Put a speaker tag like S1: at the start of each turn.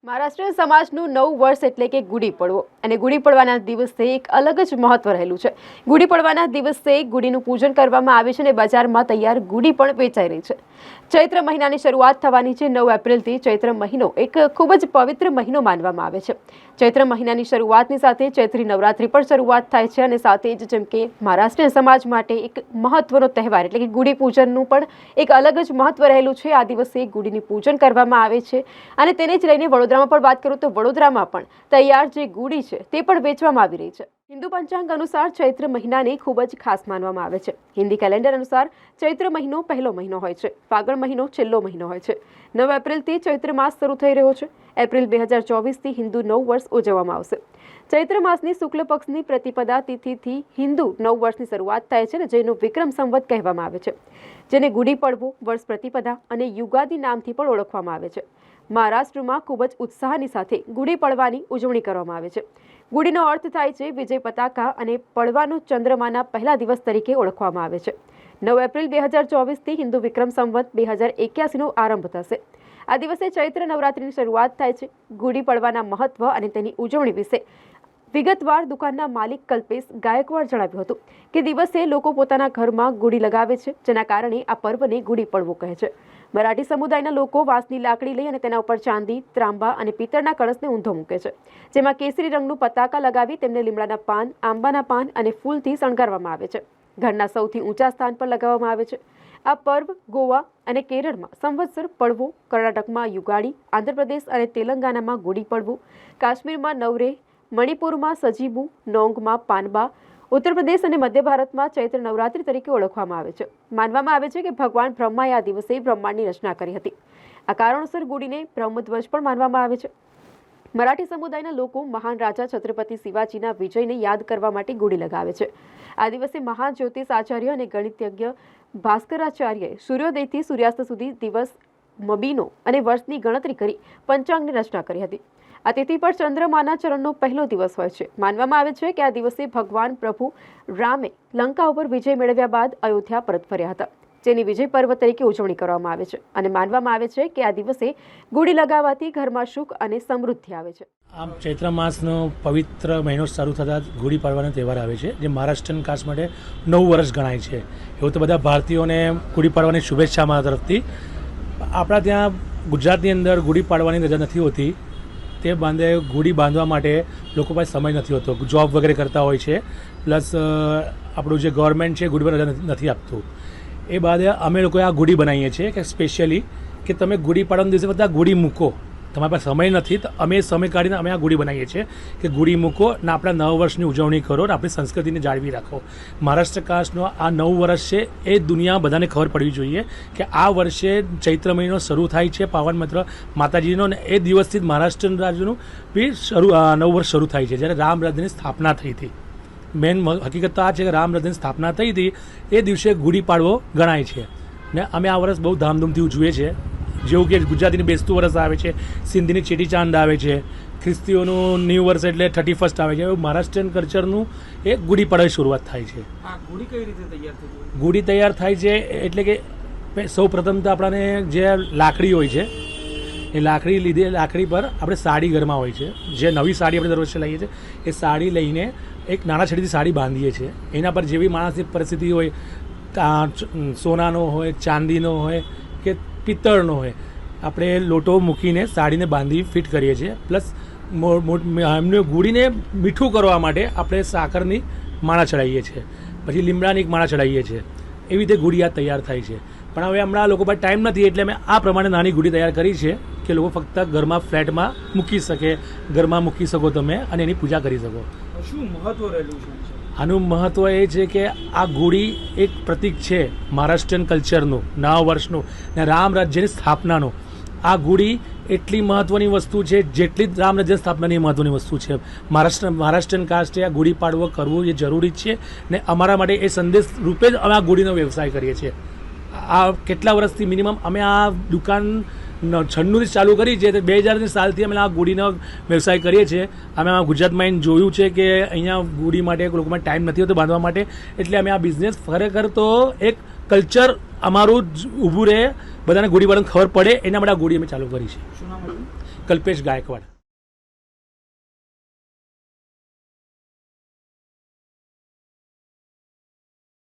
S1: મહારાષ્ટ્રીય સમાજનું નવું વર્ષ એટલે કે ગુડી પડવો અને ગુડી પડવાના દિવસે એક અલગ જ મહત્વ રહેલું છે. ગુડી પડવાના દિવસે ગુડીનું પૂજન કરવામાં આવે છે અને બજારમાં તૈયાર ગુડી પણ વેચાઈ રહી છે. ચૈત્ર મહિનાની શરૂઆત થવાની છે. 9 એપ્રિલથી ચૈત્ર મહિનો એક ખૂબ જ પવિત્ર મહિનો માનવામાં આવે છે. ચૈત્ર મહિનાની શરૂઆતની સાથે ચૈત્રી નવરાત્રી પણ શરૂઆત થાય છે અને સાથે જ જેમ કે મહારાષ્ટ્રીય સમાજ માટે એક મહત્વનો તહેવાર એટલે કે ગુડી પૂજનનું પણ એક અલગ જ મહત્વ રહેલું છે. આ દિવસે ગુડીની પૂજન કરવામાં આવે છે અને તેને જ લઈને વડોદરામાં પણ વાત કરું તો વડોદરામાં પણ તૈયાર જે ગુડી છે તે પણ વેચવામાં આવી રહી છે. હિન્દુ પંચાંગ અનુસાર ચૈત્ર મહિનાને ખૂબ જ ખાસ માનવામાં આવે છે. હિન્દી કેલેન્ડર અનુસાર ચૈત્ર મહિનો પહેલો મહિનો હોય છે. ફાગણ મહિનો છેલ્લો મહિનો હોય છે. 9 એપ્રિલથી ચૈત્ર માસ શરૂ થઈ રહ્યો છે. એપ્રિલ 2024થી હિન્દુ નવ વર્ષ ઉજવવામાં આવશે. ચૈત્ર માસની શુક્લ પક્ષની પ્રતિપદા તિથિથી હિન્દુ નવ વર્ષની શરૂઆત થાય છે અને જેનો વિક્રમ સંવત કહેવામાં આવે છે, જેને ગુડી પડવો, વર્ષ પ્રતિપદા અને યુગાદી નામથી પણ ઓળખવામાં આવે છે. મહારાષ્ટ્રમાં ખૂબ જ ઉત્સાહની સાથે ગુડી પડવાની ઉજવણી કરવામાં આવે છે. ગુડીનો અર્થ થાય છે વિજય પતાકા અને પડવાનું ચંદ્રમાના પહેલા દિવસ તરીકે ઓળખવામાં આવે છે. 9 એપ્રિલ 2024થી હિન્દુ વિક્રમ સંવત 2081નો આરંભ થશે. આ દિવસે ચૈત્ર નવરાત્રિની શરૂઆત થાય છે. ગુડી પડવાના મહત્વ અને તેની ઉજવણી વિશે વિગતવાર દુકાનના માલિક કલ્પેશ ગાયકવાડ જણાવ્યું હતું કે દિવસે લોકો પોતાના ઘરમાં ગુડી લગાવે છે, જેના કારણે આ પર્વને ગુડી પડવો કહે છે. મરાઠી સમુદાયના લોકો વાંસની લાકડી લઈ અને તેના ઉપર ચાંદી, ત્રાંબા અને પિત્તળના કળશને ઊંધો મૂકે છે, જેમાં કેસરી રંગનું પતાકા લગાવી તેમને લીમડાના પાન, આંબાના પાન અને ફૂલથી શણગારવામાં આવે છે. ઘરના સૌથી ઊંચા સ્થાન પર લગાવવામાં આવે છે. આ પર્વ ગોવા અને કેરળમાં સંવત્સર પડવો, કર્ણાટકમાં યુગાડી, આંધ્રપ્રદેશ અને તેલંગાણામાં ગુડી પડવું, કાશ્મીરમાં નવરે, મણિપુરમાં સજીબુ, નોંગમાં પાનબા, ઉત્તર પ્રદેશ અને મધ્ય ભારતમાં ચૈત્ર નવરાત્રી તરીકે ઓળખવામાં આવે છે. માનવામાં આવે છે કે ભગવાન બ્રહ્માએ આ દિવસે બ્રહ્માંડની રચના કરી હતી. આ કારણોસર ગુડીને બ્રહ્મધ્વજ પણ માનવામાં આવે છે. મરાઠી સમુદાયના લોકો મહાન રાજા છત્રપતિ શિવાજીના વિજયને યાદ કરવા માટે ગુડી લગાવે છે. આ દિવસે મહાન જ્યોતિષ આચાર્ય અને ગણિતજ્ઞ ભાસ્કરાચાર્યએ સૂર્યોદયથી સૂર્યાસ્ત સુધી દિવસ, મબીનો અને વર્ષની ગણતરી કરી પંચાંગની રચના કરી હતી. આ તિથિ પર ચંદ્રમાના ચરણનો પહેલો દિવસ હોય છે. માનવામાં આવે છે કે આ દિવસે ભગવાન પ્રભુ રામે લંકા ઉપર વિજય મેળવ્યા બાદ અયોધ્યા પરત ફર્યા હતા, જેની વિજય પર્વ તરીકે ઉજવણી કરવામાં આવે છે અને માનવામાં આવે છે કે આ દિવસે ગુડી લગાવવાથી ઘરમાં સુખ અને સમૃદ્ધિ આવે છે.
S2: આમ ચૈત્ર માસનો પવિત્ર મહિનો શરૂ થતાં ગુડી પડવાનો તહેવાર આવે છે, જે મહારાષ્ટ્રીયન કાસ્ટ માટે નવું વર્ષ ગણાય છે. એવું તો બધા ભારતીયોને ગુડી પડવાની શુભેચ્છા મારા તરફથી. આપણા ત્યાં ગુજરાતની અંદર ગુડી પાડવાની રજા નથી હોતી. તે બાંધે ગુડી બાંધવા માટે લોકો પાસે સમય નથી હોતો, જોબ વગેરે કરતા હોય છે. પ્લસ આપણું જે ગવર્મેન્ટ છે ગુડી પર રજા નથી આપતું. એ બાદ અમે લોકો આ ગુડી બનાવીએ છીએ કે સ્પેશિયલી કે તમે ગુડી પાડવાના દિવસે બધા ગુડી મૂકો. તમારી પાસે સમય નથી તો અમે સમય કાઢીને અમે આ ગુડી બનાવીએ છીએ કે ગુડી મૂકો ને આપણા નવ વર્ષની ઉજવણી કરો ને આપણી સંસ્કૃતિને જાળવી રાખો. મહારાષ્ટ્ર કાસ્ટનો આ 9 વર્ષ છે એ દુનિયા બધાને ખબર પડવી જોઈએ કે આ વર્ષે ચૈત્ર મહિનો શરૂ થાય છે પાવન મંત્ર માતાજીનો, ને એ દિવસથી જ મહારાષ્ટ્ર રાજ્યનું બી નવ વર્ષ શરૂ થાય છે, જ્યારે રામ રાજ્યની સ્થાપના થઈ હતી. મેન હકીકત તો આ છે કે રામ રાજ્યની સ્થાપના થઈ હતી એ દિવસે ગુડી પાડવો ગણાય છે. ને અમે આ વર્ષ બહુ ધામધૂમથી ઉજવીએ છીએ. જેવું કે ગુજરાતીની બેસતું વર્ષ આવે છે, સિંધીની ચેટી ચાંદ આવે છે, ખ્રિસ્તીઓનું ન્યૂ વર્ષ એટલે 31st આવે છે. એવું મહારાષ્ટ્રીયન કલ્ચરનું એ ગુડી પડવાની શરૂઆત થાય છે.
S3: ગુડી કઈ રીતે તૈયાર થઈ?
S2: ગુડી તૈયાર થાય છે એટલે કે સૌ પ્રથમ તો આપણાને જે લાકડી હોય છે એ લાકડી પર આપણે સાડી ઘરમાં હોય છે, જે નવી સાડી આપણે દર વર્ષે લઈએ છીએ એ સાડી લઈને એક નાના છડીથી સાડી બાંધીએ છીએ. એના પર જેવી માણસની પરિસ્થિતિ હોય, સોનાનો હોય, ચાંદીનો હોય કે પિત્તળનો હોય, આપણે લોટો મૂકીને સાડીને બાંધી ફિટ કરીએ છીએ. પ્લસ એમને ગુડીને મીઠું કરવા માટે આપણે સાકરની માળા ચડાવીએ છીએ, પછી લીમડાની એક માળા ચડાવીએ છીએ. એવી રીતે ગુડી આ તૈયાર થાય છે. પણ હવે હમણાં લોકો પાસે ટાઈમ નથી એટલે અમે આ પ્રમાણે નાની ગુડી તૈયાર કરી છે કે લોકો ફક્ત ઘરમાં ફ્લેટમાં મૂકી શકે, ઘરમાં મૂકી શકો તમે અને એની પૂજા કરી શકો.
S3: શું મહત્વ રહેલું છે?
S2: આનું મહત્ત્વ એ છે કે આ ગુડી એક પ્રતીક છે મહારાષ્ટ્રીયન કલ્ચરનું, નવા વર્ષનું ને રામ રાજ્યની સ્થાપનાનું. આ ગુડી એટલી મહત્ત્વની વસ્તુ છે જેટલી જ રામ રાજ્યની સ્થાપનાની મહત્ત્વની વસ્તુ છે. મહારાષ્ટ્રીયન કાસ્ટે આ ગુડી પાડવો કરવું એ જરૂરી છે ને અમારા માટે એ સંદેશ રૂપે જ અમે આ ગુડીનો વ્યવસાય કરીએ છીએ. આ કેટલા વર્ષથી મિનિમમ અમે આ દુકાન 96થી ચાલુ કરી છે, 2000ની સાલથી અમે આ ગુડીનો વ્યવસાય કરીએ છીએ. અમે ગુજરાતમાં એને જોયું છે કે અહીંયા ગુડી માટે લોકોમાં ટાઈમ નથી હોતો બાંધવા માટે, એટલે અમે આ બિઝનેસ ખરેખર તો એક કલ્ચર અમારું જ ઊભું રહે, બધાને ગુડી પડવાની ખબર પડે એના માટે આ ગુડી અમે ચાલુ કરી છે.
S3: શું નામ હતું?
S2: કલ્પેશ ગાયકવાડ.